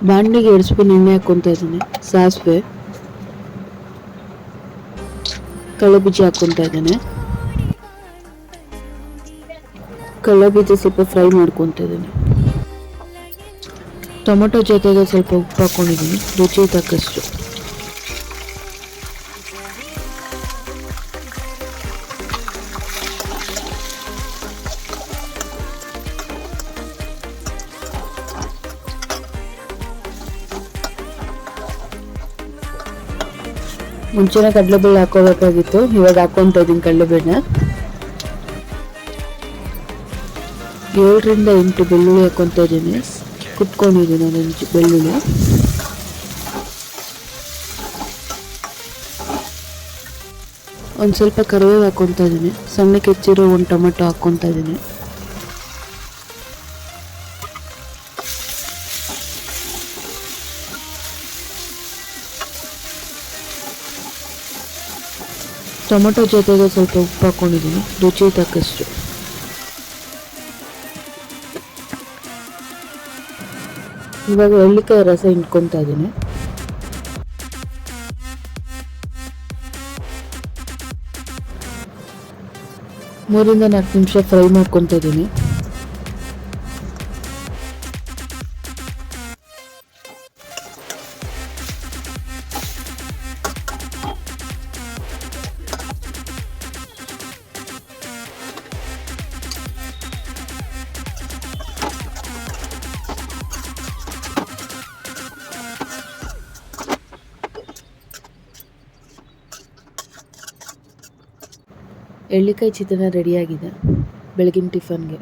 ಬಾಣಲಿಗೆ 2 spoon ಎಣ್ಣೆ ಹಾಕ್ಕೊತಾ ಇದ್ದೀನಿ. ಸಾಸಿವೆ, ಕಡಲೆಬೀಜ ಹಾಕ್ಕೊತಾ ಇದ್ದೇನೆ. ಕಡಲೆಬೀಜ ಸ್ವಲ್ಪ ಫ್ರೈ ಮಾಡ್ಕೊತಾ ಇದ್ದೀನಿ. ಟೊಮೊಟೊ ಜೊತೆಗೆ ಸ್ವಲ್ಪ ಉಪ್ಪು ಹಾಕ್ಕೊಂಡಿದ್ದೀನಿ, ರುಚಿಗೆ ತಕ್ಕಷ್ಟು. ಮುಂಚೆನೇ ಕಡಲೆಬೇಳೆ ಹಾಕೋಬೇಕಾಗಿತ್ತು, ಇವಾಗ ಹಾಕ್ಕೊತಾ ಇದ್ದೀನಿ ಕಡಲೆಬೇಳೆ. 7ರಿಂದ 8 ಬೆಳ್ಳುಳ್ಳಿ ಹಾಕ್ಕೊತಾ ಇದ್ದೀನಿ, ಕುಟ್ಕೊಂಡಿದ್ದೀನಿ ಅದನ್ನು ಬೆಳ್ಳುಳ್ಳಿ. ಒಂದು ಸ್ವಲ್ಪ ಕರಿಬೇವು ಹಾಕ್ಕೊತಾ ಇದ್ದೀನಿ, ಸಣ್ಣಕ್ಕೆ ಹೆಚ್ಚಿರೋ ಒಂದು ಟೊಮೆಟೊ ಹಾಕ್ಕೊತಾ ಇದ್ದೀನಿ. ಟೊಮೊಟೊ ಜೊತೆಗೆ ಸ್ವಲ್ಪ ಉಪ್ಪು ಹಾಕ್ಕೊಂಡಿದ್ದೀನಿ, ರುಚಿಗೆ ತಕ್ಕಷ್ಟು. ಇವಾಗ ಎಳ್ಳಿಕಾಯಿ ರಸ ಹಿಂಡ್ಕೊತಾ ಇದ್ದೀನಿ. ಮೂರಿಂದ 4 ನಿಮಿಷ ಫ್ರೈ ಮಾಡ್ಕೊತಾ ಇದ್ದೀನಿ. ಎಳ್ಳಿಕಾಯಿ ಚಿತ್ರಾನ್ನ ರೆಡಿಯಾಗಿದೆ ಬೆಳಗಿನ ಟಿಫನ್ಗೆ.